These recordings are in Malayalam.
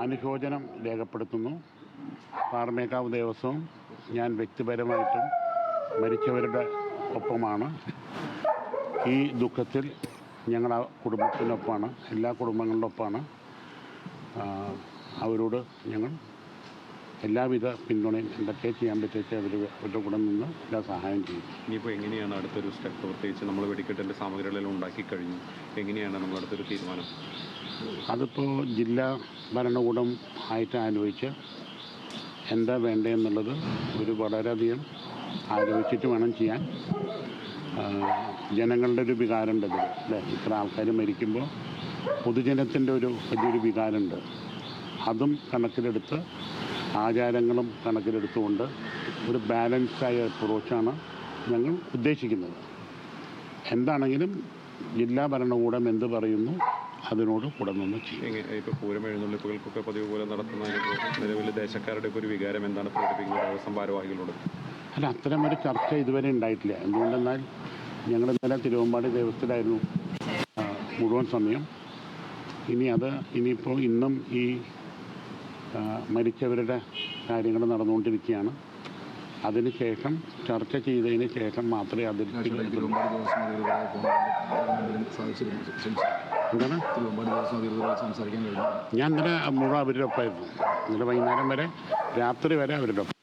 അനുശോചനം രേഖപ്പെടുത്തുന്നു. പാറമേക്കാവ് ദേവസ്വം ഞാൻ വ്യക്തിപരമായിട്ടും മരിച്ചവരുടെ ഒപ്പമാണ്. ഈ ദുഃഖത്തിൽ ഞങ്ങൾ ആ കുടുംബത്തിനൊപ്പമാണ്, എല്ലാ കുടുംബങ്ങളുടെ ഒപ്പമാണ്. അവരോട് ഞങ്ങൾ എല്ലാവിധ പിന്തുണയും എന്തൊക്കെ ചെയ്യാൻ പറ്റുക അവരുടെ കൂടെ നിന്ന് എല്ലാ സഹായം ചെയ്യും. ഇനിയിപ്പോൾ എങ്ങനെയാണ് അടുത്തൊരു സ്റ്റെപ്പ്? പ്രത്യേകിച്ച് നമ്മൾ വെടിക്കെട്ടിൻ്റെ സാമഗ്രികളെല്ലാം ഉണ്ടാക്കി കഴിഞ്ഞു. എങ്ങനെയാണ് നമ്മൾ അടുത്തൊരു തീരുമാനം? അതിപ്പോൾ ജില്ലാ ഭരണകൂടം ആയിട്ട് ആലോചിച്ച് എന്താ വേണ്ടതെന്നുള്ളത് വളരെയധികം ആലോചിച്ചിട്ട് വേണം ചെയ്യാൻ. ജനങ്ങളുടെ ഒരു വികാരമുണ്ട് ഇതിൽ അല്ലേ. ഇത്ര ആൾക്കാർ മരിക്കുമ്പോൾ പൊതുജനത്തിൻ്റെ വലിയൊരു വികാരമുണ്ട്. അതും കണക്കിലെടുത്ത് ആചാരങ്ങളും കണക്കിലെടുത്തുകൊണ്ട് ഒരു ബാലൻസ്ഡായ അപ്രോച്ചാണ് ഞങ്ങൾ ഉദ്ദേശിക്കുന്നത്. എന്താണെങ്കിലും ജില്ലാ ഭരണകൂടം എന്ത് പറയുന്നു അതിനോട് കൂടെ നിന്ന് ചെയ്യും. ഇപ്പോൾ പൂരം എഴുന്നള്ളിപ്പുകൾക്കൊക്കെ പതിവ് പോലെ നടത്തുന്ന നിലവിൽ ദേശക്കാരുടെ ഒരു വികാരം എന്താണ് പ്രകടിപ്പിക്കുന്നത് ദേവസ്വം ഭാരവാഹികളോട്? അല്ല, അത്തരം ഒരു ചർച്ച ഇതുവരെ ഉണ്ടായിട്ടില്ല. എന്തുകൊണ്ടെന്നാൽ ഞങ്ങൾ ഇന്നലെ തിരുവമ്പാടി ദേവസ്ഥയിലായിരുന്നു മുഴുവൻ സമയം. ഇനിയിപ്പോൾ ഇന്നും ഈ മരിച്ചവരുടെ കാര്യങ്ങൾ നടന്നുകൊണ്ടിരിക്കുകയാണ്. അതിനുശേഷം ചർച്ച ചെയ്തതിന് ശേഷം മാത്രമേ അതിൽ എന്താണ് ഞാൻ ഇന്നലെ മുഴുവൻ അവരുടെ ഒപ്പമായിരുന്നു. ഇന്നലെ വൈകുന്നേരം വരെ, രാത്രി വരെ അവരുടെ ഒപ്പം.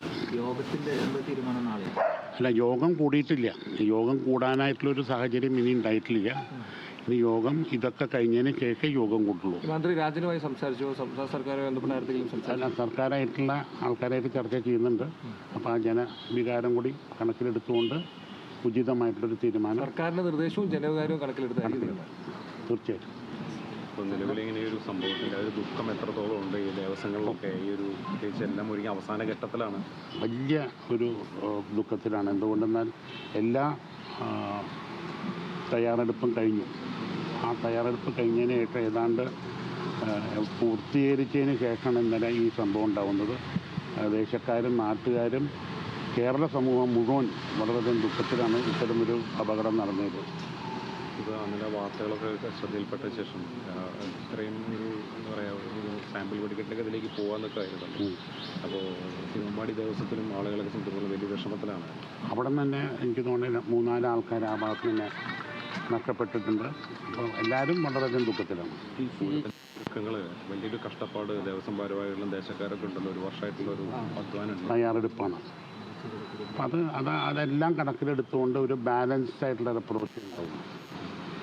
അല്ല, യോഗം കൂടിയിട്ടില്ല. യോഗം കൂടാനായിട്ടുള്ളൊരു സാഹചര്യം ഇനി ഉണ്ടായിട്ടില്ല. ഇനി യോഗം ഇതൊക്കെ കഴിഞ്ഞതിന് ശേഷം യോഗം കൂട്ടുള്ളൂ. മന്ത്രി രാജനുമായി സംസാരിച്ചു? സംസ്ഥാന സർക്കാർ സർക്കാരായിട്ടുള്ള ആൾക്കാരായിട്ട് ചർച്ച ചെയ്യുന്നുണ്ട്. അപ്പോൾ ആ ജനവികാരം കൂടി കണക്കിലെടുത്തുകൊണ്ട് ഉചിതമായിട്ടുള്ളൊരു തീരുമാനം, സർക്കാരിൻ്റെ നിർദ്ദേശവും ജനവികാരവും കണക്കിലെടുത്ത് തീർച്ചയായിട്ടും. ഇപ്പോൾ നിലവിൽ ഇങ്ങനെ ഒരു സംഭവത്തിൻ്റെ ഒരു ദുഃഖം എത്രത്തോളം ഉണ്ട് ഈ ദേവസ്വങ്ങളിലൊക്കെ? ഈ ഒരു പ്രത്യേകിച്ച് എല്ലാം ഒരുങ്ങി അവസാന ഘട്ടത്തിലാണ്. വലിയ ഒരു ദുഃഖത്തിലാണ്. എന്തുകൊണ്ടെന്നാൽ എല്ലാ തയ്യാറെടുപ്പും കഴിഞ്ഞു. ആ തയ്യാറെടുപ്പ് കഴിഞ്ഞതിന് ശേഷം ഏതാണ്ട് പൂർത്തീകരിച്ചതിന് ശേഷമാണ് ഇന്നലെ ഈ സംഭവം ഉണ്ടാകുന്നത്. ദേശക്കാരും നാട്ടുകാരും കേരള സമൂഹം മുഴുവൻ വളരെയധികം ദുഃഖത്തിലാണ് ഇത്തരമൊരു അപകടം നടന്നത്. ഇത് അങ്ങനെ വാർത്തകളൊക്കെ ശ്രദ്ധയിൽപ്പെട്ട ശേഷം ഇത്രയും എന്താ പറയുക, ഒരു സാമ്പിൾ വെടിക്കെട്ടൊക്കെ ഇതിലേക്ക് പോകാമെന്നൊക്കെ ആയിരുന്നു. അപ്പോൾ തിരുവമ്പാടി ദേവസ്വത്തിലും ആളുകളൊക്കെ സംബന്ധിച്ചുള്ള വലിയ വിഷമത്തിലാണ്. അവിടെ നിന്ന് തന്നെ എനിക്ക് തോന്നുന്നു 3-4 ആൾക്കാർ ആ ഭാഗത്ത് തന്നെ നഷ്ടപ്പെട്ടിട്ടുണ്ട്. അപ്പോൾ എല്ലാവരും വളരെയധികം ദുഃഖത്തിലാണ്. ദുഃഖങ്ങൾ, വലിയൊരു കഷ്ടപ്പാട് ദേവസ്വം ഭാരവാഹികളും ദേശക്കാരൊക്കെ ഉണ്ടല്ലോ. ഒരു വർഷമായിട്ടുള്ള ഒരു അധ്വാനം, തയ്യാറെടുപ്പാണ്. അപ്പം അതെല്ലാം കണക്കിലെടുത്തുകൊണ്ട് ഒരു ബാലൻസ്ഡ് ആയിട്ടുള്ള അപ്രോച്ച് ഉണ്ടാവും.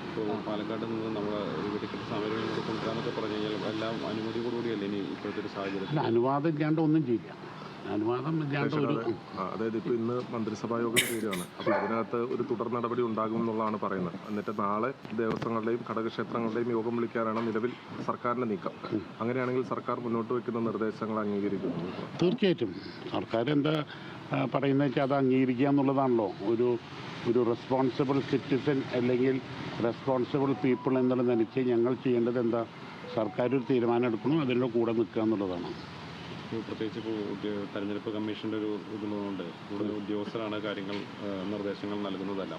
ഇപ്പോൾ പാലക്കാട് നിന്ന് നമ്മൾ ഒരു വെടിക്കെട്ട് സാമഗ്രികൾ കൊണ്ടുവരാമെന്നൊക്കെ പറഞ്ഞു കഴിഞ്ഞാൽ എല്ലാം അനുമതിയോടുകൂടിയല്ലേ ഇനി ഇപ്പോഴത്തെ ഒരു സാഹചര്യം? അനുവാദം ഇല്ലാണ്ട് ഒന്നും ചെയ്യില്ല. അനുവാദം ഇല്ലാണ്ട് അതായത് ഇപ്പോൾ ഇന്ന് മന്ത്രിസഭാ യോഗം തീരുകയാണ്. അപ്പോൾ അതിനകത്ത് ഒരു തുടർ നടപടി ഉണ്ടാകും എന്നുള്ളതാണ് പറയുന്നത്. എന്നിട്ട് നാളെ ദേവസ്വങ്ങളുടെയും ഘടകക്ഷേത്രങ്ങളുടെയും യോഗം വിളിക്കാനാണ് നിലവിൽ സർക്കാരിൻ്റെ നീക്കം. അങ്ങനെയാണെങ്കിൽ സർക്കാർ മുന്നോട്ട് വയ്ക്കുന്ന നിർദ്ദേശങ്ങൾ അംഗീകരിക്കുന്നു? തീർച്ചയായിട്ടും. സർക്കാർ എന്താ പറയുന്നത് വെച്ചാൽ അത് അംഗീകരിക്കുക എന്നുള്ളതാണല്ലോ ഒരു റെസ്പോൺസിബിൾ സിറ്റിസൺ അല്ലെങ്കിൽ റെസ്പോൺസിബിൾ പീപ്പിൾ എന്നുള്ള നിലയ്ക്ക് ഞങ്ങൾ ചെയ്യേണ്ടത് എന്താ? സർക്കാർ ഒരു തീരുമാനം എടുക്കണം, അതിൻ്റെ കൂടെ നിൽക്കുക എന്നുള്ളതാണ്. പ്രത്യേകിച്ച് ഇപ്പോൾ തെരഞ്ഞെടുപ്പ് കമ്മീഷൻ്റെ ഒരു ഇതുള്ളതുകൊണ്ട് കൂടുതൽ ഉദ്യോഗസ്ഥരാണ് കാര്യങ്ങൾ നിർദ്ദേശങ്ങൾ നൽകുന്നതല്ല.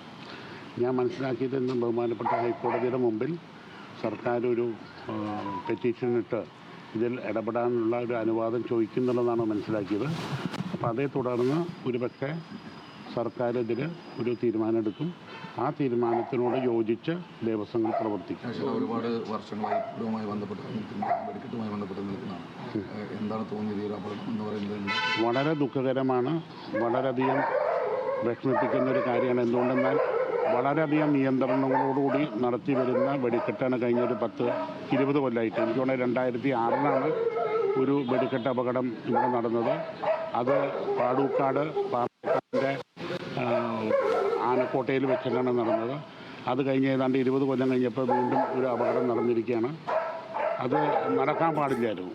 ഞാൻ മനസ്സിലാക്കിയത് ഇന്ന് ബഹുമാനപ്പെട്ട ഹൈക്കോടതിയുടെ മുമ്പിൽ സർക്കാർ ഒരു പെറ്റീഷനിട്ട് ഇതിൽ ഇടപെടാനുള്ള ഒരു അനുവാദം ചോദിക്കുന്നുള്ളതാണ് മനസ്സിലാക്കിയത്. അപ്പോൾ അതേ തുടർന്ന് ഒരുപക്ഷെ സർക്കാർ ഇതിൽ ഒരു തീരുമാനം എടുക്കും. ആ തീരുമാനത്തിനോട് യോജിച്ച് ദേവസ്വങ്ങൾ പ്രവർത്തിക്കും. ഒരുപാട് വർഷങ്ങളായി ഇതുമായി ബന്ധപ്പെട്ട് വെടിക്കെട്ടുമായി ബന്ധപ്പെട്ട് നിൽക്കുന്നതാണ്. എന്താണ് തോന്നിയത് ഈ ഒരു അപകടം എന്ന് പറയുന്നത്? വളരെ ദുഃഖകരമാണ്, വളരെയധികം വിഷമിപ്പിക്കുന്ന ഒരു കാര്യമാണ്. എന്തുകൊണ്ടെന്നാൽ വളരെയധികം നിയന്ത്രണങ്ങളോടുകൂടി നടത്തി വരുന്ന വെടിക്കെട്ടാണ് കഴിഞ്ഞൊരു 10-20 കൊല്ലമായിട്ട്. എനിക്ക് തോന്നുന്നത് 2006-ലാണ് ഒരു വെടിക്കെട്ട് അപകടം ഇവിടെ നടന്നത്. അത് പാടൂക്കാട് പാറക്കാടിൻ്റെ ആനക്കോട്ടയിൽ വെച്ചിട്ടാണ് നടന്നത്. അത് കഴിഞ്ഞ് ഏതാണ്ട് 20 കൊല്ലം കഴിഞ്ഞപ്പോൾ വീണ്ടും ഒരു അപകടം നടന്നിരിക്കുകയാണ്. അത് നടക്കാൻ പാടില്ലായിരുന്നു.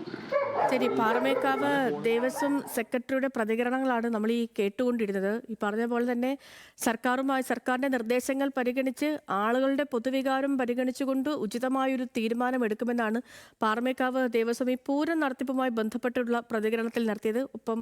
ശരി, പാറമേക്കാവ് ദേവസ്വം സെക്രട്ടറിയുടെ പ്രതികരണങ്ങളാണ് നമ്മൾ ഈ കേട്ടുകൊണ്ടിരുന്നത്. ഈ പറഞ്ഞ പോലെ തന്നെ സർക്കാരിൻ്റെ നിർദ്ദേശങ്ങൾ പരിഗണിച്ച് ആളുകളുടെ പൊതുവികാരം പരിഗണിച്ചുകൊണ്ട് ഉചിതമായൊരു തീരുമാനമെടുക്കുമെന്നാണ് പാറമേക്കാവ് ദേവസ്വം ഈ പൂരം നടത്തിപ്പുമായി ബന്ധപ്പെട്ടുള്ള പ്രതികരണത്തിൽ നടത്തിയത്. ഒപ്പം